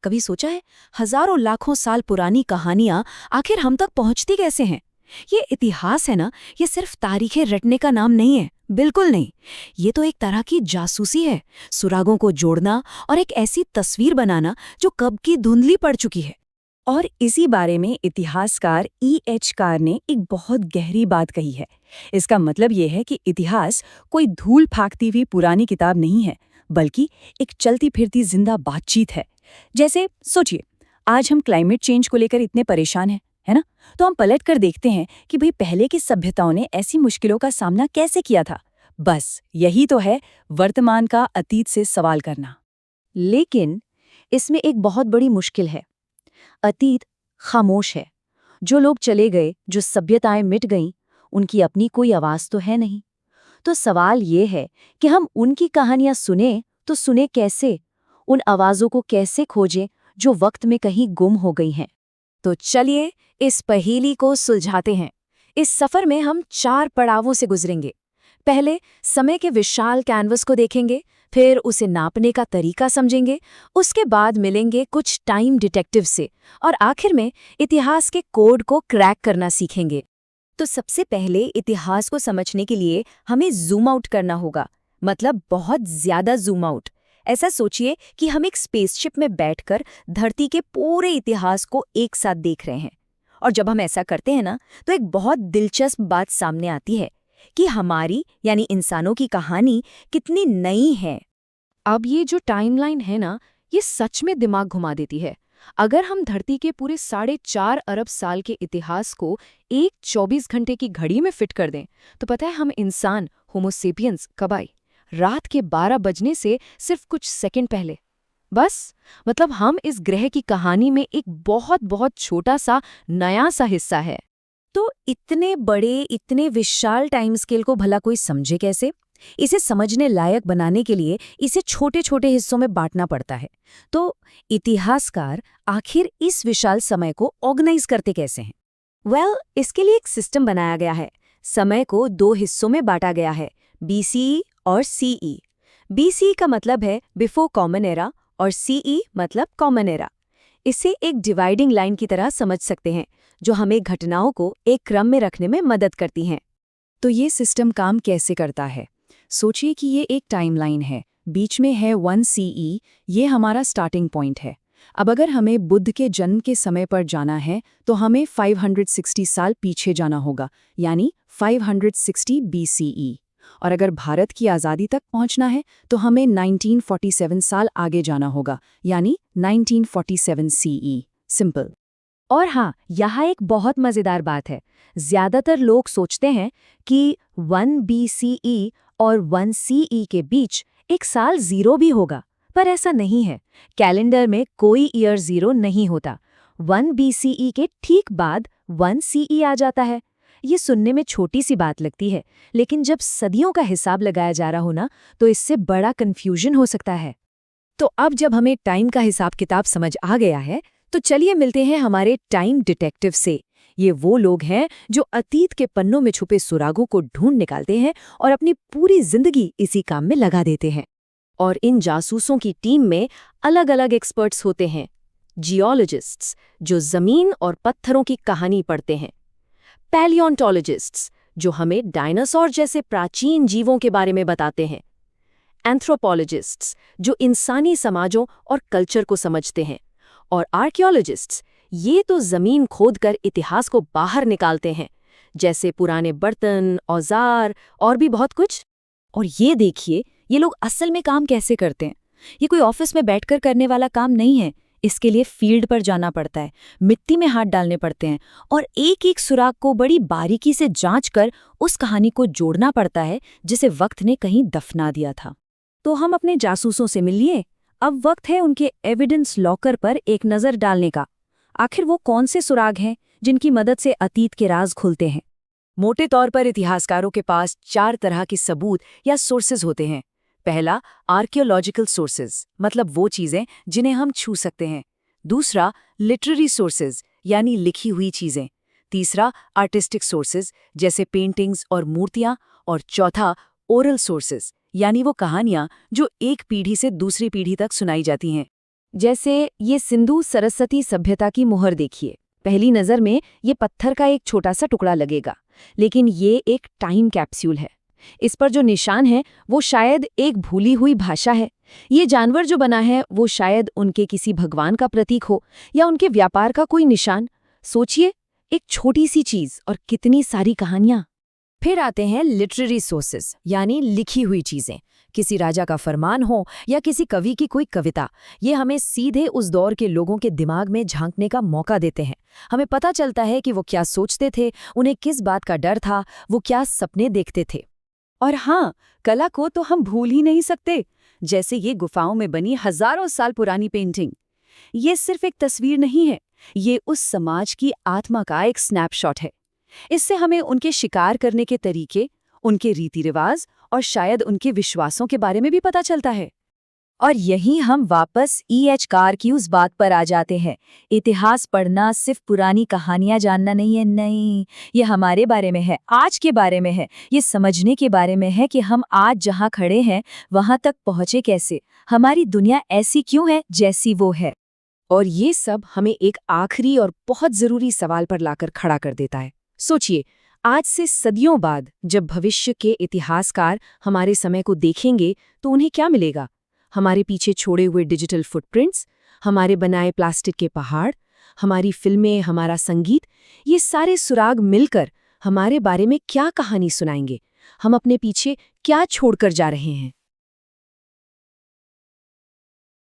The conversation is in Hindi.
कभी सोचा है, हजारों लाखों साल पुरानी कहानियां आखिर हम तक पहुंचती कैसे हैं? ये इतिहास है ना, ये सिर्फ तारीखें रटने का नाम नहीं है, बिल्कुल नहीं। ये तो एक तरह की जासूसी है, सुरागों को जोड़ना और एक ऐसी तस्वीर बनाना जो कब की धुंधली पड़ चुकी है। और इसी बारे में इतिहासकार E.H. कार ने एक बहुत गहरी बात कही है। इसका मतलब ये है कि इतिहास कोई धूल फेंकती हुई पुरानी किताब नहीं है, बल्कि एक चलती फिरती जिंदा बातचीत है। जैसे सोचिए, आज हम क्लाइमेट चेंज को लेकर इतने परेशान हैं, है ना? तो हम पलट कर देखते हैं कि भाई पहले की सभ्यताओं ने ऐसी मुश्किलों का सामना कैसे किया था। बस यही तो है वर्तमान का अतीत से सवाल करना। लेकिन इसमें एक बहुत बड़ी मुश्किल है। अतीत खामोश है। जो लोग चले गए, जो सभ्यताएं मिट गईं, उनकी अपनी कोई आवाज तो है नहीं। तो सवाल ये है कि हम उनकी कहानियां सुने तो सुने कैसे, उन आवाजों को कैसे खोजें जो वक्त में कहीं गुम हो गई हैं। तो चलिए इस पहेली को सुलझाते हैं। इस सफर में हम 4 पड़ावों से गुजरेंगे। पहले समय के विशाल कैनवस को देखेंगे, फिर उसे नापने का तरीका समझेंगे, उसके बाद मिलेंगे कुछ टाइम डिटेक्टिव से, और आखिर में इतिहास के कोड को क्रैक करना सीखेंगे। तो सबसे पहले इतिहास को समझने के लिए हमें जूम आउट करना होगा, मतलब बहुत ज्यादा जूम आउट। ऐसा सोचिए कि हम एक स्पेसशिप में बैठकर धरती के पूरे इतिहास को एक साथ देख रहे हैं। और जब हम ऐसा करते हैं ना, तो एक बहुत दिलचस्प बात सामने आती है कि हमारी यानी इंसानों की कहानी कितनी नई है। अब ये जो टाइमलाइन है ना, ये सच में दिमाग घुमा देती है। अगर हम धरती के पूरे 4.5 अरब साल के इतिहास को एक 24 घंटे की घड़ी में फिट कर दें, तो पता है हम इंसान होमो सेपियंस कब आए? रात के 12 बजने से सिर्फ कुछ सेकंड पहले। बस मतलब हम इस ग्रह की कहानी में एक बहुत बहुत छोटा सा नया सा हिस्सा है। तो इतने बड़े, इतने विशाल टाइम स्केल को भला कोई समझे कैसे? इसे समझने लायक बनाने के लिए इसे छोटे छोटे हिस्सों में बांटना पड़ता है। तो इतिहासकार आखिर इस विशाल समय को ऑर्गेनाइज करते कैसे हैं? इसके लिए एक सिस्टम बनाया गया है। समय को 2 हिस्सों में बांटा गया है, BCE और CE। BCE का मतलब है बिफोर कॉमन एरा और CE मतलब कॉमन एरा। इसे एक डिवाइडिंग लाइन की तरह समझ सकते हैं, जो हमें घटनाओं को एक क्रम में रखने में मदद करती हैं। तो ये सिस्टम काम कैसे करता है? सोचिए कि ये एक टाइमलाइन है, बीच में है 1 CE, ये हमारा स्टार्टिंग पॉइंट है। अब अगर हमें बुद्ध के जन्म के समय पर जाना है तो हमें 560 साल पीछे जाना होगा, यानी 560 BCE। और अगर भारत की आज़ादी तक पहुंचना है तो हमें 1947 साल आगे जाना होगा, यानी 1947 CE। सिंपल। और हाँ, यहाँ एक बहुत मज़ेदार बात है। ज़्यादातर लोग सोचते हैं कि 1 BCE और 1 CE के बीच एक साल 0 भी होगा, पर ऐसा नहीं है। कैलेंडर में कोई ईयर 0 नहीं होता। 1 BCE के ठीक बाद 1 CE आ जाता है। ये सुनने में छोटी सी बात लगती है, लेकिन जब सदियों का हिसाब लगाया जा रहा हो ना, तो इससे बड़ा कन्फ्यूजन हो सकता है। तो अब जब हमें टाइम का हिसाब किताब समझ आ गया है, तो चलिए मिलते हैं हमारे टाइम डिटेक्टिव से। ये वो लोग हैं जो अतीत के पन्नों में छुपे सुरागों को ढूंढ निकालते हैं और अपनी पूरी जिंदगी इसी काम में लगा देते हैं। और इन जासूसों की टीम में अलग अलग एक्सपर्ट्स होते हैं। जियोलॉजिस्ट्स, जो जमीन और पत्थरों की कहानी पढ़ते हैं। पैलियोंटोलॉजिस्ट्स, जो हमें डायनासोर जैसे प्राचीन जीवों के बारे में बताते हैं। एंथ्रोपोलॉजिस्ट्स, जो इंसानी समाजों और कल्चर को समझते हैं। और आर्कियोलॉजिस्ट्स, ये तो जमीन खोदकर इतिहास को बाहर निकालते हैं, जैसे पुराने बर्तन, औजार और भी बहुत कुछ। और ये देखिए, ये लोग असल में काम कैसे करते हैं। ये कोई ऑफिस में बैठकर करने वाला काम नहीं है। इसके लिए फील्ड पर जाना पड़ता है, मिट्टी में हाथ डालने पड़ते हैं और एक एक सुराग को बड़ी बारीकी से जांच कर उस कहानी को जोड़ना पड़ता है जिसे वक्त ने कहीं दफना दिया था। तो हम अपने जासूसों से मिल लिए, अब वक्त है उनके एविडेंस लॉकर पर एक नज़र डालने का। आखिर वो कौन से सुराग हैं जिनकी मदद से अतीत के राज खुलते हैं? मोटे तौर पर इतिहासकारों के पास 4 तरह के सबूत या सोर्सेज होते हैं। पहला, आर्कियोलॉजिकल सोर्सेज, मतलब वो चीज़ें जिन्हें हम छू सकते हैं। दूसरा, लिटरेरी सोर्सेज, यानी लिखी हुई चीज़ें। तीसरा, आर्टिस्टिक सोर्सेज, जैसे पेंटिंग्स और मूर्तियाँ। और चौथा, ओरल सोर्सेज, यानी वो कहानियाँ जो एक पीढ़ी से दूसरी पीढ़ी तक सुनाई जाती हैं। जैसे ये सिंधु सरस्वती सभ्यता की मुहर देखिए। पहली नज़र में ये पत्थर का एक छोटा सा टुकड़ा लगेगा, लेकिन ये एक टाइम कैप्सूल है। इस पर जो निशान है वो शायद एक भूली हुई भाषा है। ये जानवर जो बना है वो शायद उनके किसी भगवान का प्रतीक हो या उनके व्यापार का कोई निशान। सोचिए, एक छोटी सी चीज और कितनी सारी कहानियां। फिर आते हैं लिटरेरी सोर्सेस, यानी लिखी हुई चीजें। किसी राजा का फरमान हो या किसी कवि की कोई कविता, ये हमें सीधे उस दौर के लोगों के दिमाग में झांकने का मौका देते हैं। हमें पता चलता है कि वो क्या सोचते थे, उन्हें किस बात का डर था, वो क्या सपने देखते थे। और हाँ, कला को तो हम भूल ही नहीं सकते। जैसे ये गुफाओं में बनी हजारों साल पुरानी पेंटिंग। ये सिर्फ एक तस्वीर नहीं है, ये उस समाज की आत्मा का एक स्नैपशॉट है। इससे हमें उनके शिकार करने के तरीके, उनके रीति रिवाज और शायद उनके विश्वासों के बारे में भी पता चलता है। और यहीं हम वापस E.H. कार की उस बात पर आ जाते हैं। इतिहास पढ़ना सिर्फ पुरानी कहानियां जानना नहीं है, नहीं, ये हमारे बारे में है, आज के बारे में है। ये समझने के बारे में है कि हम आज जहां खड़े हैं वहां तक पहुंचे कैसे, हमारी दुनिया ऐसी क्यों है जैसी वो है। और ये सब हमें एक आखिरी और बहुत जरूरी सवाल पर लाकर खड़ा कर देता है। सोचिए, आज से सदियों बाद जब भविष्य के इतिहासकार हमारे समय को देखेंगे तो उन्हें क्या मिलेगा? हमारे पीछे छोड़े हुए डिजिटल फुटप्रिंट्स, हमारे बनाए प्लास्टिक के पहाड़, हमारी फिल्में, हमारा संगीत, ये सारे सुराग मिलकर हमारे बारे में क्या कहानी सुनाएंगे? हम अपने पीछे क्या छोड़कर जा रहे हैं?